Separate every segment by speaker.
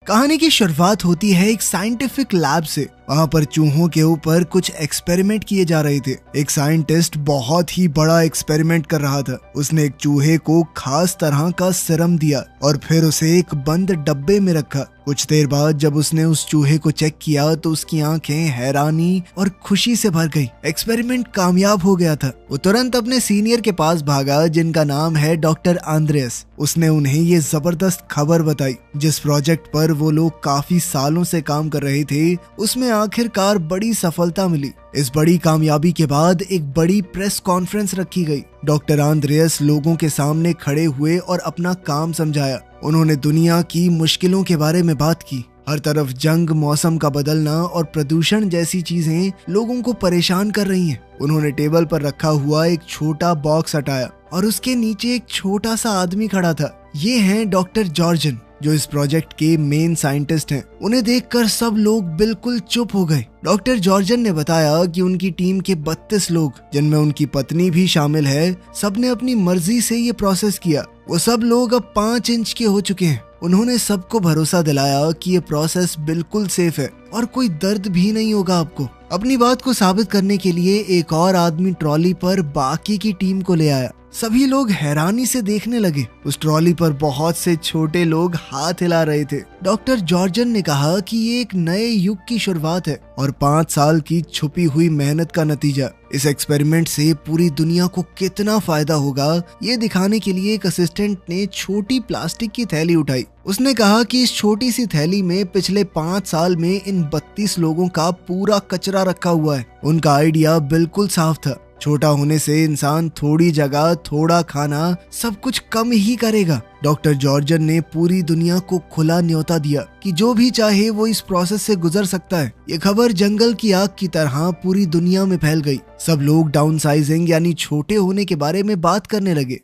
Speaker 1: कहानी की शुरुआत होती है एक साइंटिफिक लैब से। वहाँ पर चूहों के ऊपर कुछ एक्सपेरिमेंट किए जा रहे थे। एक साइंटिस्ट बहुत ही बड़ा एक्सपेरिमेंट कर रहा था। उसने एक चूहे को खास तरह का सीरम दिया और फिर उसे एक बंद डब्बे में रखा। कुछ देर बाद जब उसने उस चूहे को चेक किया तो उसकी आंखें हैरानी और खुशी से भर गई। एक्सपेरिमेंट कामयाब हो गया था। वो तुरंत अपने सीनियर के पास भागा जिनका नाम है डॉक्टर आंद्रेस। उसने उन्हें ये जबरदस्त खबर बताई। जिस प्रोजेक्ट पर वो लोग काफी सालों से काम कर रहे थे उसमें आखिरकार बड़ी सफलता मिली। इस बड़ी कामयाबी के बाद एक बड़ी प्रेस कॉन्फ्रेंस रखी गई। डॉक्टर आंद्रेस लोगों के सामने खड़े हुए और अपना काम समझाया। उन्होंने दुनिया की मुश्किलों के बारे में बात की। हर तरफ जंग, मौसम का बदलना और प्रदूषण जैसी चीजें लोगों को परेशान कर रही हैं। उन्होंने टेबल पर रखा हुआ एक छोटा बॉक्स हटाया और उसके नीचे एक छोटा सा आदमी खड़ा था। ये हैं डॉक्टर जॉर्जन, जो इस प्रोजेक्ट के मेन साइंटिस्ट हैं। उन्हें देखकर सब लोग बिल्कुल चुप हो गए। डॉक्टर जॉर्जन ने बताया कि उनकी टीम के 32 लोग, जिनमें उनकी पत्नी भी शामिल है, सबने अपनी मर्जी से ये प्रोसेस किया। वो सब लोग अब 5 इंच के हो चुके हैं। उन्होंने सबको भरोसा दिलाया कि ये प्रोसेस बिल्कुल सेफ है और कोई दर्द भी नहीं होगा आपको। अपनी बात को साबित करने के लिए एक और आदमी ट्रॉली पर बाकी की टीम को ले आया। सभी लोग हैरानी से देखने लगे। उस ट्रॉली पर बहुत से छोटे लोग हाथ हिला रहे थे। डॉक्टर जॉर्जन ने कहा कि ये एक नए युग की शुरुआत है और 5 साल की छुपी हुई मेहनत का नतीजा। इस एक्सपेरिमेंट से पूरी दुनिया को कितना फायदा होगा ये दिखाने के लिए एक असिस्टेंट ने छोटी प्लास्टिक की थैली उठाई। उसने कहा कि इस छोटी सी थैली में पिछले 5 साल में इन 32 लोगों का पूरा कचरा रखा हुआ है। उनका आइडिया बिल्कुल साफ था। छोटा होने से इंसान थोड़ी जगह, थोड़ा खाना, सब कुछ कम ही करेगा। डॉक्टर जॉर्जन ने पूरी दुनिया को खुला न्योता दिया कि जो भी चाहे वो इस प्रोसेस से गुजर सकता है। ये खबर जंगल की आग की तरह पूरी दुनिया में फैल गई। सब लोग डाउनसाइजिंग यानी छोटे होने के बारे में बात करने लगे।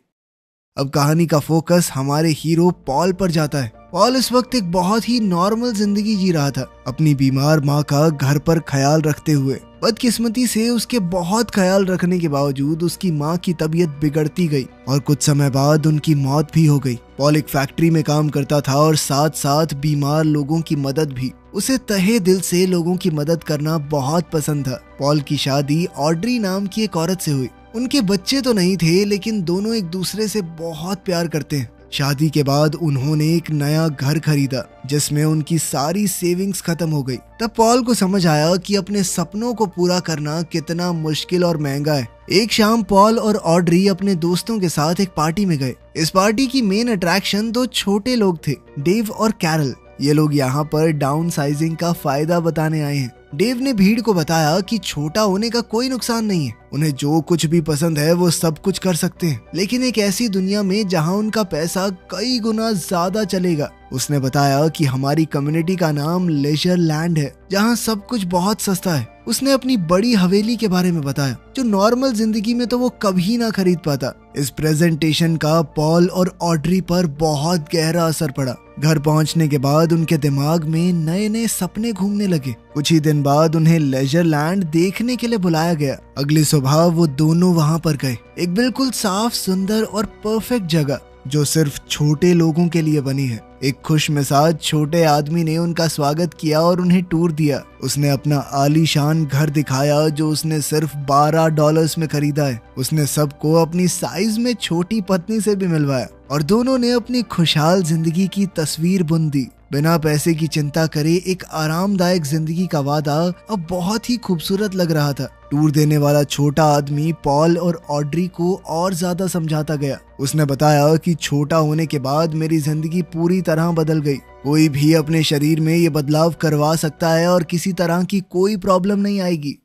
Speaker 1: अब कहानी का फोकस हमारे हीरो पॉल पर जाता है। पॉल इस वक्त एक बहुत ही नॉर्मल जिंदगी जी रहा था, अपनी बीमार माँ का घर पर ख्याल रखते हुए। बदकिस्मती से उसके बहुत ख्याल रखने के बावजूद उसकी माँ की तबीयत बिगड़ती गई और कुछ समय बाद उनकी मौत भी हो गई। पॉल एक फैक्ट्री में काम करता था और साथ साथ बीमार लोगों की मदद भी। उसे तहे दिल से लोगों की मदद करना बहुत पसंद था। पॉल की शादी ऑड्री नाम की एक औरत से हुई। उनके बच्चे तो नहीं थे, लेकिन दोनों एक दूसरे से बहुत प्यार करते हैं। शादी के बाद उन्होंने एक नया घर खरीदा जिसमें उनकी सारी सेविंग्स खत्म हो गई। तब पॉल को समझ आया कि अपने सपनों को पूरा करना कितना मुश्किल और महंगा है। एक शाम पॉल और ऑड्री अपने दोस्तों के साथ एक पार्टी में गए। इस पार्टी की मेन अट्रैक्शन 2 छोटे लोग थे, डेव और कैरल। ये लोग यहाँ पर डाउन साइजिंग का फायदा बताने आए हैं। डेव ने भीड़ को बताया कि छोटा होने का कोई नुकसान नहीं है। उन्हें जो कुछ भी पसंद है वो सब कुछ कर सकते हैं, लेकिन एक ऐसी दुनिया में जहाँ उनका पैसा कई गुना ज्यादा चलेगा। उसने बताया कि हमारी कम्युनिटी का नाम लेजर लैंड है, जहाँ सब कुछ बहुत सस्ता है। उसने अपनी बड़ी हवेली के बारे में बताया, जो नॉर्मल जिंदगी में तो वो कभी ना खरीद पाता। इस प्रेजेंटेशन का पॉल और ऑड्री पर बहुत गहरा असर पड़ा। घर पहुंचने के बाद उनके दिमाग में नए नए सपने घूमने लगे। कुछ ही दिन बाद उन्हें लेजर लैंड देखने के लिए बुलाया गया। अगली सुबह वो दोनों वहां पर गए। एक बिल्कुल साफ, सुंदर और परफेक्ट जगह जो सिर्फ छोटे लोगों के लिए बनी है। एक खुश मिजाज छोटे आदमी ने उनका स्वागत किया और उन्हें टूर दिया। उसने अपना आलीशान घर दिखाया जो उसने सिर्फ $12 में खरीदा है। उसने सबको अपनी साइज में छोटी पत्नी से भी मिलवाया और दोनों ने अपनी खुशहाल जिंदगी की तस्वीर बुन दी। बिना पैसे की चिंता करे एक आरामदायक जिंदगी का वादा अब बहुत ही खूबसूरत लग रहा था। टूर देने वाला छोटा आदमी पॉल और ऑड्री को और ज्यादा समझाता गया। उसने बताया कि छोटा होने के बाद मेरी जिंदगी पूरी तरह बदल गई। कोई भी अपने शरीर में ये बदलाव करवा सकता है और किसी तरह की कोई प्रॉब्लम नहीं आएगी।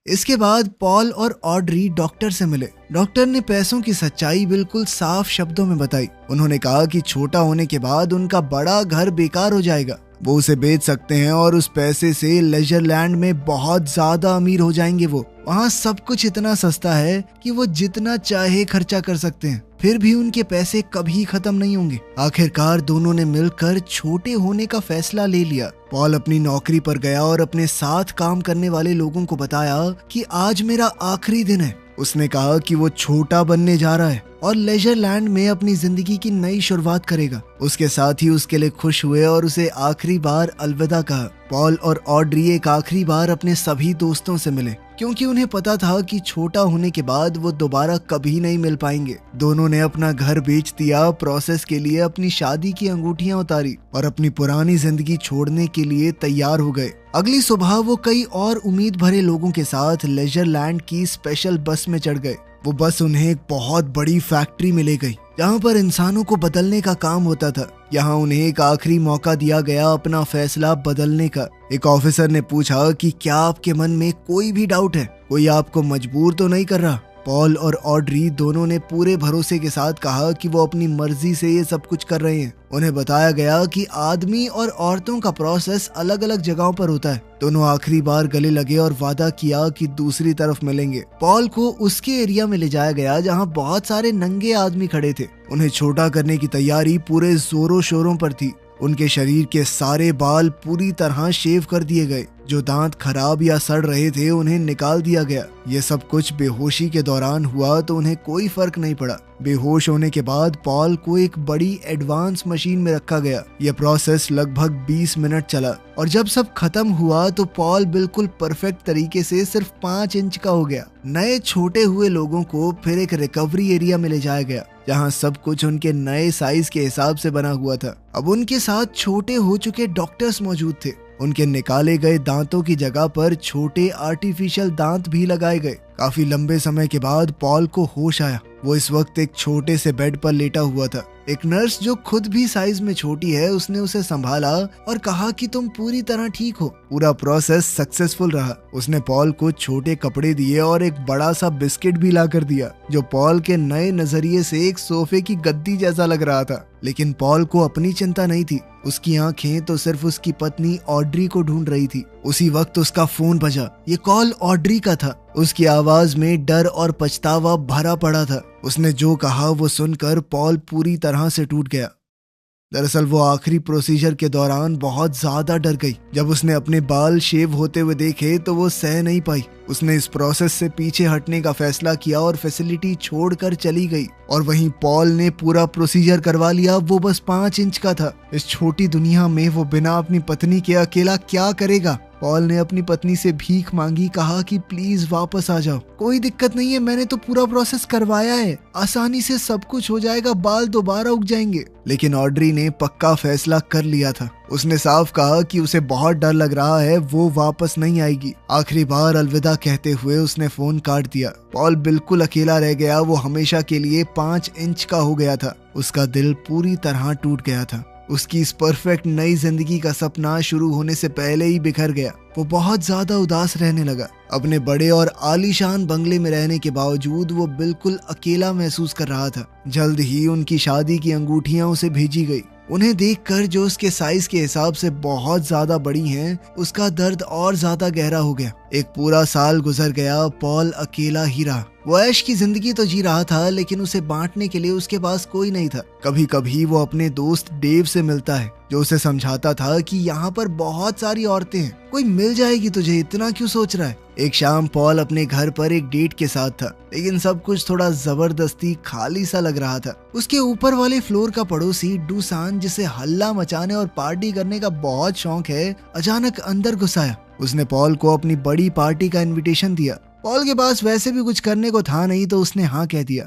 Speaker 1: इसके बाद पॉल और ऑड्री डॉक्टर से मिले। डॉक्टर ने पैसों की सच्चाई बिल्कुल साफ शब्दों में बताई। उन्होंने कहा कि छोटा होने के बाद उनका बड़ा घर बेकार हो जाएगा। वो उसे बेच सकते हैं और उस पैसे से लेजर लैंड में बहुत ज्यादा अमीर हो जाएंगे। वो वहाँ सब कुछ इतना सस्ता है कि वो जितना चाहे खर्चा कर सकते हैं, फिर भी उनके पैसे कभी खत्म नहीं होंगे। आखिरकार दोनों ने मिलकर छोटे होने का फैसला ले लिया। पॉल अपनी नौकरी पर गया और अपने साथ काम करने वाले लोगों को बताया कि आज मेरा आखिरी दिन है उसने कहा कि वो छोटा बनने जा रहा है और लेजरलैंड में अपनी जिंदगी की नई शुरुआत करेगा। उसके साथ ही उसके लिए खुश हुए और उसे आखिरी बार अलविदा कहा। पॉल और ऑड्री एक आखिरी बार अपने सभी दोस्तों से मिले, क्योंकि उन्हें पता था कि छोटा होने के बाद वो दोबारा कभी नहीं मिल पाएंगे। दोनों ने अपना घर बेच दिया, प्रोसेस के लिए अपनी शादी की अंगूठियां उतारी और अपनी पुरानी जिंदगी छोड़ने के लिए तैयार हो गए। अगली सुबह वो कई और उम्मीद भरे लोगों के साथ लेजरलैंड की स्पेशल बस में चढ़ गए। वो बस उन्हें एक बहुत बड़ी फैक्ट्री में ले गई, जहाँ पर इंसानों को बदलने का काम होता था। यहाँ उन्हें एक आखिरी मौका दिया गया अपना फैसला बदलने का। एक ऑफिसर ने पूछा कि क्या आपके मन में कोई भी डाउट है? कोई आपको मजबूर तो नहीं कर रहा? पॉल और ऑड्री दोनों ने पूरे भरोसे के साथ कहा कि वो अपनी मर्जी से ये सब कुछ कर रहे हैं। उन्हें बताया गया कि आदमी और औरतों का प्रोसेस अलग अलग जगहों पर होता है। दोनों आखिरी बार गले लगे और वादा किया कि दूसरी तरफ मिलेंगे। पॉल को उसके एरिया में ले जाया गया जहां बहुत सारे नंगे आदमी खड़े थे। उन्हें छोटा करने की तैयारी पूरे जोरों शोरों पर थी। उनके शरीर के सारे बाल पूरी तरह शेव कर दिए गए। जो दांत खराब या सड़ रहे थे उन्हें निकाल दिया गया। ये सब कुछ बेहोशी के दौरान हुआ तो उन्हें कोई फर्क नहीं पड़ा। बेहोश होने के बाद पॉल को एक बड़ी एडवांस मशीन में रखा गया। यह प्रोसेस लगभग 20 मिनट चला और जब सब खत्म हुआ तो पॉल बिल्कुल परफेक्ट तरीके से सिर्फ 5 इंच का हो गया। नए छोटे हुए लोगों को फिर एक रिकवरी एरिया में ले जाया गया, जहाँ सब कुछ उनके नए साइज के हिसाब से बना हुआ था। अब उनके साथ छोटे हो चुके डॉक्टर्स मौजूद थे। उनके निकाले गए दांतों की जगह पर छोटे आर्टिफिशियल दांत भी लगाए गए। काफी लंबे समय के बाद पॉल को होश आया। वो इस वक्त एक छोटे से बेड पर लेटा हुआ था। एक नर्स जो खुद भी साइज में छोटी है, उसने उसे संभाला और कहा कि तुम पूरी तरह ठीक हो। पूरा प्रोसेस सक्सेसफुल रहा। उसने पॉल को छोटे कपड़े दिए और एक बड़ा सा बिस्किट भी ला कर दिया, जो पॉल के नए नजरिए से एक सोफे की गद्दी जैसा लग रहा था। लेकिन पॉल को अपनी चिंता नहीं थी। उसकी आंखें तो सिर्फ उसकी पत्नी ऑड्री को ढूंढ रही थी। उसी वक्त उसका फोन बजा। ये कॉल ऑड्री का था। उसकी आवाज में डर और पछतावा भरा पड़ा था। उसने जो कहा वो सुनकर पॉल पूरी तरह से टूट गया। दरअसल वो आखिरी प्रोसीजर के दौरान बहुत ज्यादा डर गई। जब उसने अपने बाल शेव होते हुए देखे तो वो सह नहीं पाई। उसने इस प्रोसेस से पीछे हटने का फैसला किया और फैसिलिटी छोड़कर चली गई। और वहीं पॉल ने पूरा प्रोसीजर करवा लिया। वो बस 5 इंच का था। इस छोटी दुनिया में वो बिना अपनी पत्नी के अकेला क्या करेगा? पॉल ने अपनी पत्नी से भीख मांगी, कहा कि प्लीज वापस आ जाओ। कोई दिक्कत नहीं है, मैंने तो पूरा प्रोसेस करवाया है, आसानी से सब कुछ हो जाएगा, बाल दोबारा उग जाएंगे। लेकिन ऑड्री ने पक्का फैसला कर लिया था। उसने साफ कहा कि उसे बहुत डर लग रहा है, वो वापस नहीं आएगी। आखिरी बार अलविदा कहते हुए उसने फोन काट दिया। पॉल बिल्कुल अकेला रह गया। वो हमेशा के लिए 5 इंच का हो गया था। उसका दिल पूरी तरह टूट गया था। उसकी इस परफेक्ट नई जिंदगी का सपना शुरू होने से पहले ही बिखर गया। वो बहुत ज्यादा उदास रहने लगा। अपने बड़े और आलीशान बंगले में रहने के बावजूद वो बिल्कुल अकेला महसूस कर रहा था। जल्द ही उनकी शादी की अंगूठियां उसे भेजी गई। उन्हें देखकर, जो उसके साइज के हिसाब से बहुत ज्यादा बड़ी हैं, उसका दर्द और ज्यादा गहरा हो गया। एक पूरा साल गुजर गया। पॉल अकेला ही रहा। वो ऐश की जिंदगी तो जी रहा था, लेकिन उसे बांटने के लिए उसके पास कोई नहीं था। कभी कभी वो अपने दोस्त डेव से मिलता है, जो उसे समझाता था कि यहाँ पर बहुत सारी औरतें हैं, कोई मिल जाएगी तुझे, इतना क्यों सोच रहा है। एक शाम पॉल अपने घर पर एक डेट के साथ था, लेकिन सब कुछ थोड़ा जबरदस्ती खाली सा लग रहा था। उसके ऊपर वाले फ्लोर का पड़ोसी डूसान, जिसे हल्ला मचाने और पार्टी करने का बहुत शौक है, अचानक अंदर घुस आया। उसने पॉल को अपनी बड़ी पार्टी का इनविटेशन दिया। पॉल के पास वैसे भी कुछ करने को था नहीं, तो उसने हाँ कह दिया।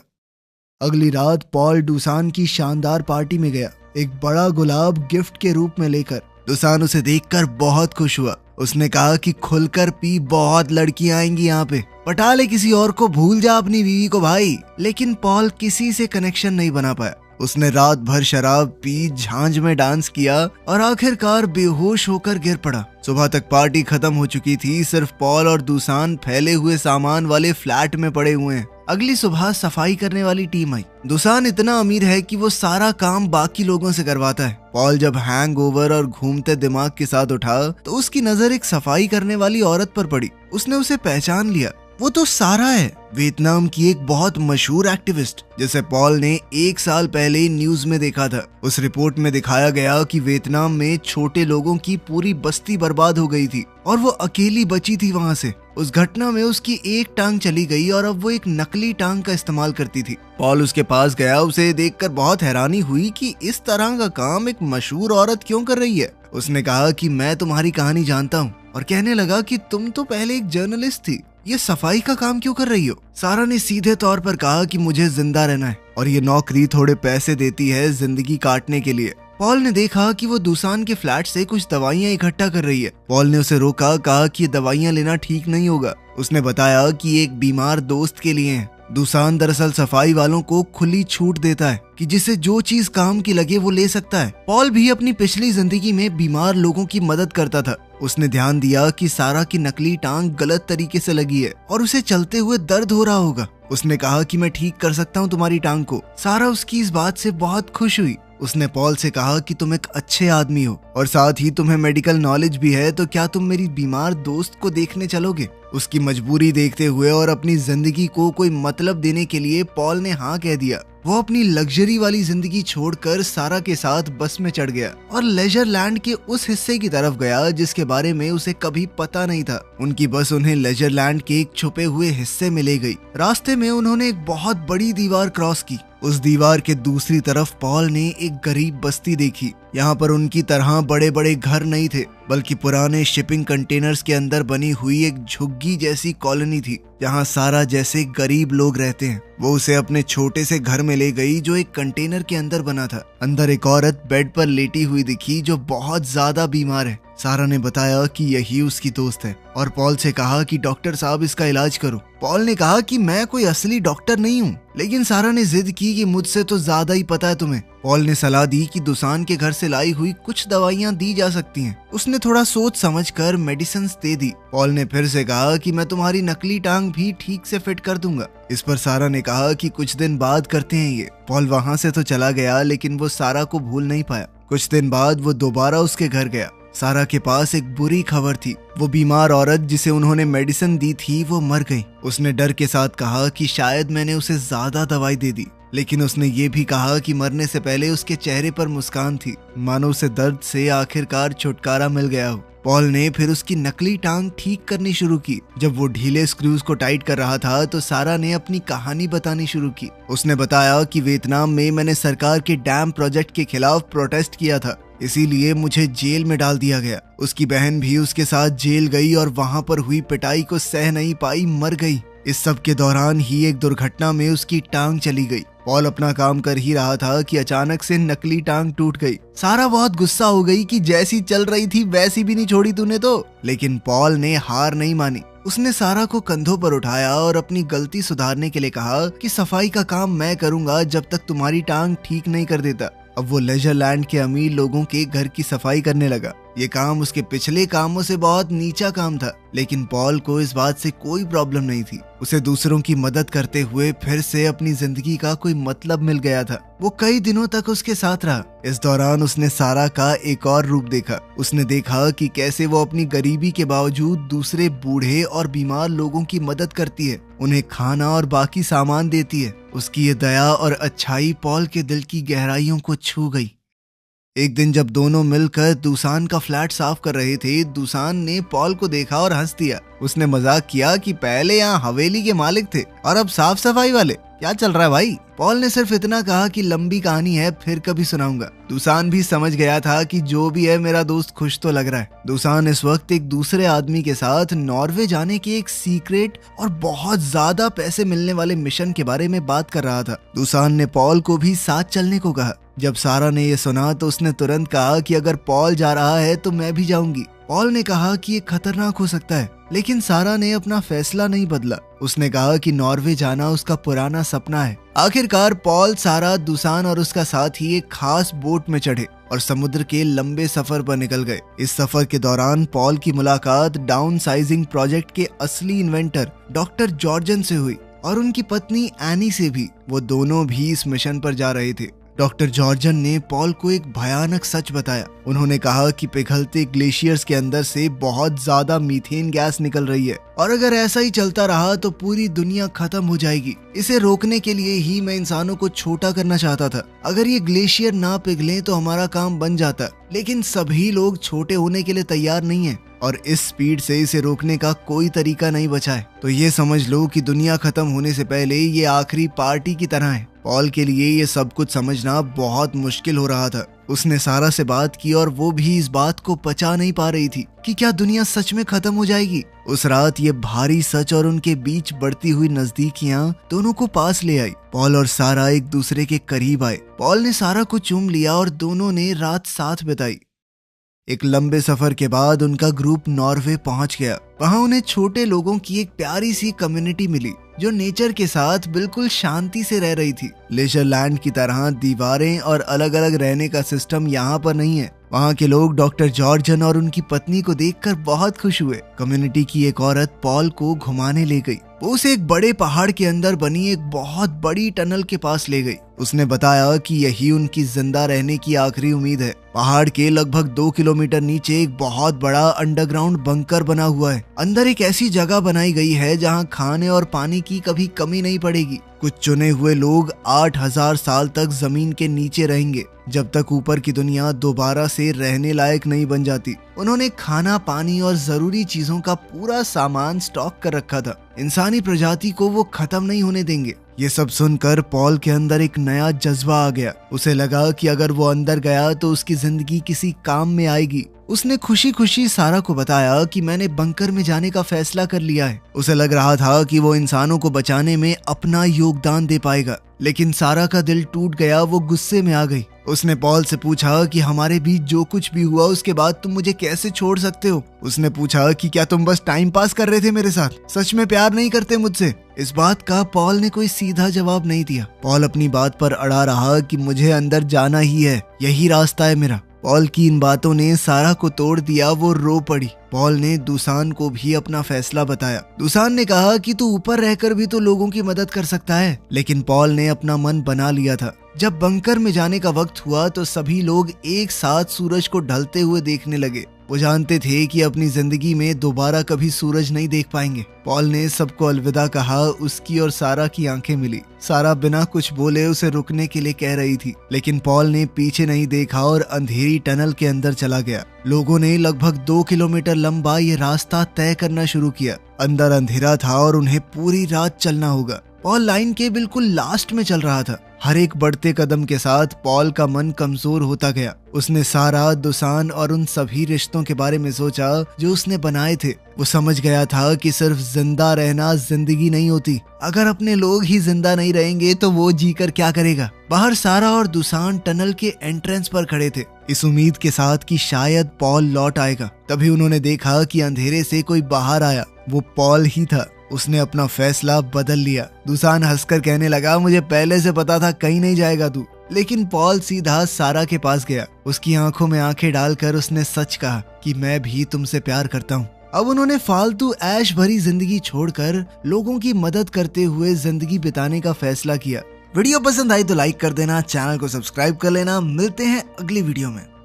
Speaker 1: अगली रात पॉल डूसान की शानदार पार्टी में गया, एक बड़ा गुलाब गिफ्ट के रूप में लेकर। डूसान उसे देखकर बहुत खुश हुआ। उसने कहा कि खुलकर पी, बहुत लड़कियां आएंगी यहाँ पे, पटा ले किसी और को, भूल जा अपनी बीवी को भाई। लेकिन पॉल किसी से कनेक्शन नहीं बना पाया। उसने रात भर शराब पी, झांझ में डांस किया और आखिरकार बेहोश होकर गिर पड़ा। सुबह तक पार्टी खत्म हो चुकी थी। सिर्फ पॉल और डूसान फैले हुए सामान वाले फ्लैट में पड़े हुए हैं। अगली सुबह सफाई करने वाली टीम आई। डूसान इतना अमीर है कि वो सारा काम बाकी लोगों से करवाता है। पॉल जब हैंगओवर और घूमते दिमाग के साथ उठा तो उसकी नजर एक सफाई करने वाली औरत पर पड़ी। उसने उसे पहचान लिया। वो तो सारा है, वियतनाम की एक बहुत मशहूर एक्टिविस्ट जिसे पॉल ने 1 साल पहले न्यूज में देखा था। उस रिपोर्ट में दिखाया गया कि वियतनाम में छोटे लोगों की पूरी बस्ती बर्बाद हो गई थी और वो अकेली बची थी वहां से। उस घटना में उसकी एक टांग चली गई और अब वो एक नकली टांग का इस्तेमाल करती थी। पॉल उसके पास गया, उसे देखकर बहुत हैरानी हुई कि इस तरह का काम एक मशहूर औरत क्यों कर रही है। उसने कहा कि मैं तुम्हारी कहानी जानता हूँ और कहने लगा कि तुम तो पहले एक जर्नलिस्ट थी, ये सफाई का काम क्यों कर रही हो। सारा ने सीधे तौर पर कहा कि मुझे जिंदा रहना है और ये नौकरी थोड़े पैसे देती है जिंदगी काटने के लिए। पॉल ने देखा कि वो दुसान के फ्लैट से कुछ दवाइयां इकट्ठा कर रही है। पॉल ने उसे रोका, कहा कि ये दवाइयां लेना ठीक नहीं होगा। उसने बताया कि एक बीमार दोस्त के लिए है। दुसान दरअसल सफाई वालों को खुली छूट देता है कि जिसे जो चीज काम की लगे वो ले सकता है। पॉल भी अपनी पिछली जिंदगी में बीमार लोगों की मदद करता था। उसने ध्यान दिया कि सारा की नकली टांग गलत तरीके से लगी है और उसे चलते हुए दर्द हो रहा होगा। उसने कहा कि मैं ठीक कर सकता हूँ तुम्हारी टांग को। सारा उसकी इस बात से बहुत खुश हुई। उसने पॉल से कहा कि तुम एक अच्छे आदमी हो और साथ ही तुम्हें मेडिकल नॉलेज भी है, तो क्या तुम मेरी बीमार दोस्त को देखने चलोगे। उसकी मजबूरी देखते हुए और अपनी जिंदगी को कोई मतलब देने के लिए पॉल ने हाँ कह दिया। वो अपनी लग्जरी वाली जिंदगी छोड़कर सारा के साथ बस में चढ़ गया और लेजर लैंड के उस हिस्से की तरफ गया जिसके बारे में उसे कभी पता नहीं था। उनकी बस उन्हें लेजर लैंड के एक छुपे हुए हिस्से में ले गई। रास्ते में उन्होंने एक बहुत बड़ी दीवार क्रॉस की। उस दीवार के दूसरी तरफ पॉल ने एक गरीब बस्ती देखी। यहाँ पर उनकी तरह बड़े बड़े घर नहीं थे, बल्कि पुराने शिपिंग कंटेनर्स के अंदर बनी हुई एक झुग्गी जैसी कॉलोनी थी जहाँ सारा जैसे गरीब लोग रहते हैं। वो उसे अपने छोटे से घर में ले गई जो एक कंटेनर के अंदर बना था। अंदर एक औरत बेड पर लेटी हुई दिखी जो बहुत ज्यादा बीमार है। सारा ने बताया कि यही उसकी दोस्त है और पॉल से कहा कि डॉक्टर साहब इसका इलाज करो। पॉल ने कहा कि मैं कोई असली डॉक्टर नहीं हूँ, लेकिन सारा ने जिद की कि मुझसे तो ज्यादा ही पता है तुम्हें। पॉल ने सलाह दी कि दुसान के घर से लाई हुई कुछ दवाइयाँ दी जा सकती हैं। उसने थोड़ा सोच समझकर मेडिसिन दे दी। पॉल ने फिर से कहा कि मैं तुम्हारी नकली टांग भी ठीक से फिट कर दूंगा। इस पर सारा ने कहा कि कुछ दिन बाद करते हैं ये। पॉल वहाँ से तो चला गया, लेकिन वो सारा को भूल नहीं पाया। कुछ दिन बाद वो दोबारा उसके घर गया। सारा के पास एक बुरी खबर थी। वो बीमार औरत जिसे उन्होंने मेडिसिन दी थी वो मर गई। उसने डर के साथ कहा कि शायद मैंने उसे ज्यादा दवाई दे दी, लेकिन उसने ये भी कहा कि मरने से पहले उसके चेहरे पर मुस्कान थी, मानो उसे दर्द से आखिरकार छुटकारा मिल गया हो। पॉल ने फिर उसकी नकली टांग ठीक करनी शुरू की। जब वो ढीले स्क्रूज को टाइट कर रहा था तो सारा ने अपनी कहानी बतानी शुरू की। उसने बताया कि वियतनाम में मैंने सरकार के डैम प्रोजेक्ट के खिलाफ प्रोटेस्ट किया था, इसीलिए मुझे जेल में डाल दिया गया। उसकी बहन भी उसके साथ जेल गई और वहां पर हुई पिटाई को सह नहीं पाई, मर गई। इस सब के दौरान ही एक दुर्घटना में उसकी टांग चली गई। पॉल अपना काम कर ही रहा था कि अचानक से नकली टांग टूट गई। सारा बहुत गुस्सा हो गई कि जैसी चल रही थी वैसी भी नहीं छोड़ी तूने तो। लेकिन पॉल ने हार नहीं मानी। उसने सारा को कंधों पर उठाया और अपनी गलती सुधारने के लिए कहा कि सफाई का काम मैं करूंगा जब तक तुम्हारी टांग ठीक नहीं कर देता। अब वो लेजर लैंड के अमीर लोगों के घर की सफाई करने लगा। ये काम उसके पिछले कामों से बहुत नीचा काम था, लेकिन पॉल को इस बात से कोई प्रॉब्लम नहीं थी। उसे दूसरों की मदद करते हुए फिर से अपनी जिंदगी का कोई मतलब मिल गया था। वो कई दिनों तक उसके साथ रहा। इस दौरान उसने सारा का एक और रूप देखा। उसने देखा कि कैसे वो अपनी गरीबी के बावजूद दूसरे बूढ़े और बीमार लोगों की मदद करती है, उन्हें खाना और बाकी सामान देती है। उसकी ये दया और अच्छाई पॉल के दिल की गहराइयों को छू गई। एक दिन जब दोनों मिलकर दुसान का फ्लैट साफ कर रहे थे, दुसान ने पॉल को देखा और हंस दिया। उसने मजाक किया कि पहले यहाँ हवेली के मालिक थे और अब साफ सफाई वाले, क्या चल रहा है भाई। पॉल ने सिर्फ इतना कहा कि लंबी कहानी है, फिर कभी सुनाऊंगा। दुसान भी समझ गया था कि जो भी है मेरा दोस्त खुश तो लग रहा है। दुसान इस वक्त एक दूसरे आदमी के साथ नॉर्वे जाने के एक सीक्रेट और बहुत ज्यादा पैसे मिलने वाले मिशन के बारे में बात कर रहा था। दुसान ने पॉल को भी साथ चलने को कहा। जब सारा ने ये सुना तो उसने तुरंत कहा कि अगर पॉल जा रहा है तो मैं भी जाऊंगी। पॉल ने कहा कि ये खतरनाक हो सकता है, लेकिन सारा ने अपना फैसला नहीं बदला। उसने कहा कि नॉर्वे जाना उसका पुराना सपना है। आखिरकार पॉल, सारा, दुसान और उसका साथी एक खास बोट में चढ़े और समुद्र के लंबे सफर पर निकल गए। इस सफर के दौरान पॉल की मुलाकात डाउन साइजिंग प्रोजेक्ट के असली इन्वेंटर डॉक्टर जॉर्जन से हुई और उनकी पत्नी एनी से भी। वो दोनों भी इस मिशन पर जा रहे थे। डॉक्टर जॉर्जन ने पॉल को एक भयानक सच बताया। उन्होंने कहा कि पिघलते ग्लेशियर्स के अंदर से बहुत ज्यादा मीथेन गैस निकल रही है और अगर ऐसा ही चलता रहा तो पूरी दुनिया खत्म हो जाएगी। इसे रोकने के लिए ही मैं इंसानों को छोटा करना चाहता था। अगर ये ग्लेशियर ना पिघले तो हमारा काम बन जाता, लेकिन सभी लोग छोटे होने के लिए तैयार नहीं है और इस स्पीड से इसे रोकने का कोई तरीका नहीं बचा है। तो ये समझ लो कि दुनिया खत्म होने से पहले ये आखिरी पार्टी की तरह है। पॉल के लिए ये सब कुछ समझना बहुत मुश्किल हो रहा था। उसने सारा से बात की और वो भी इस बात को पचा नहीं पा रही थी कि क्या दुनिया सच में खत्म हो जाएगी। उस रात ये भारी सच और उनके बीच बढ़ती हुई नजदीकियां दोनों को पास ले आई। पॉल और सारा एक दूसरे के करीब आए। पॉल ने सारा को चूम लिया और दोनों ने रात साथ बिताई। एक लंबे सफर के बाद उनका ग्रुप नॉर्वे पहुंच गया। वहां उन्हें छोटे लोगों की एक प्यारी सी कम्युनिटी मिली जो नेचर के साथ बिल्कुल शांति से रह रही थी। लेजरलैंड की तरह दीवारें और अलग अलग रहने का सिस्टम यहाँ पर नहीं है। वहाँ के लोग डॉक्टर जॉर्जन और उनकी पत्नी को देखकर बहुत खुश हुए। कम्युनिटी की एक औरत पॉल को घुमाने ले गई। वो उसे एक बड़े पहाड़ के अंदर बनी एक बहुत बड़ी टनल के पास ले गई। उसने बताया कि यही उनकी जिंदा रहने की आखिरी उम्मीद है। पहाड़ के लगभग 2 किलोमीटर नीचे एक बहुत बड़ा अंडरग्राउंड बंकर बना हुआ है। अंदर एक ऐसी जगह बनाई गई है जहां खाने और पानी की कभी कमी नहीं पड़ेगी। कुछ चुने हुए लोग 8000 साल तक जमीन के नीचे रहेंगे जब तक ऊपर की दुनिया दोबारा से रहने लायक नहीं बन जाती। उन्होंने खाना, पानी और जरूरी चीजों का पूरा सामान स्टॉक कर रखा था। इंसानी प्रजाति को वो खत्म नहीं होने देंगे। ये सब सुनकर पॉल के अंदर एक नया जज्बा आ गया। उसे लगा कि अगर वो अंदर गया तो उसकी जिंदगी किसी काम में आएगी। उसने खुशी खुशी सारा को बताया कि मैंने बंकर में जाने का फैसला कर लिया है। उसे लग रहा था कि वो इंसानों को बचाने में अपना योगदान दे पाएगा, लेकिन सारा का दिल टूट गया। वो गुस्से में आ गई। उसने पॉल से पूछा कि हमारे बीच जो कुछ भी हुआ उसके बाद तुम मुझे कैसे छोड़ सकते हो। उसने पूछा कि क्या तुम बस टाइम पास कर रहे थे मेरे साथ, सच में प्यार नहीं करते मुझसे। इस बात का पॉल ने कोई सीधा जवाब नहीं दिया। पॉल अपनी बात पर अड़ा रहा कि मुझे अंदर जाना ही है, यही रास्ता है मेरा। पॉल की इन बातों ने सारा को तोड़ दिया। वो रो पड़ी। पॉल ने दुसान को भी अपना फैसला बताया। दुसान ने कहा कि तू ऊपर रहकर भी तो लोगों की मदद कर सकता है, लेकिन पॉल ने अपना मन बना लिया था। जब बंकर में जाने का वक्त हुआ तो सभी लोग एक साथ सूरज को ढलते हुए देखने लगे। वो जानते थे कि अपनी जिंदगी में दोबारा कभी सूरज नहीं देख पाएंगे। पॉल ने सबको अलविदा कहा। उसकी और सारा की आंखें मिली। सारा बिना कुछ बोले उसे रुकने के लिए कह रही थी, लेकिन पॉल ने पीछे नहीं देखा और अंधेरी टनल के अंदर चला गया। लोगों ने लगभग 2 किलोमीटर लंबा ये रास्ता तय करना शुरू किया। अंदर अंधेरा था और उन्हें पूरी रात चलना होगा। पॉल लाइन के बिल्कुल लास्ट में चल रहा था। हर एक बढ़ते कदम के साथ पॉल का मन कमजोर होता गया। उसने सारा, दुसान और उन सभी रिश्तों के बारे में सोचा जो उसने बनाए थे। वो समझ गया था कि सिर्फ जिंदा रहना जिंदगी नहीं होती। अगर अपने लोग ही जिंदा नहीं रहेंगे तो वो जीकर क्या करेगा। बाहर सारा और दुसान टनल के एंट्रेंस पर खड़े थे, इस उम्मीद के साथ कि शायद पॉल लौट आएगा। तभी उन्होंने देखा कि अंधेरे से कोई बाहर आया। वो पॉल ही था। उसने अपना फैसला बदल लिया। दुसान हंसकर कहने लगा, मुझे पहले से पता था कहीं नहीं जाएगा तू। लेकिन पॉल सीधा सारा के पास गया। उसकी आंखों में आंखें डालकर उसने सच कहा कि मैं भी तुमसे प्यार करता हूँ। अब उन्होंने फालतू ऐश भरी जिंदगी छोड़कर लोगों की मदद करते हुए जिंदगी बिताने का फैसला किया। वीडियो पसंद आई तो लाइक कर देना, चैनल को सब्सक्राइब कर लेना। मिलते हैं अगली वीडियो में।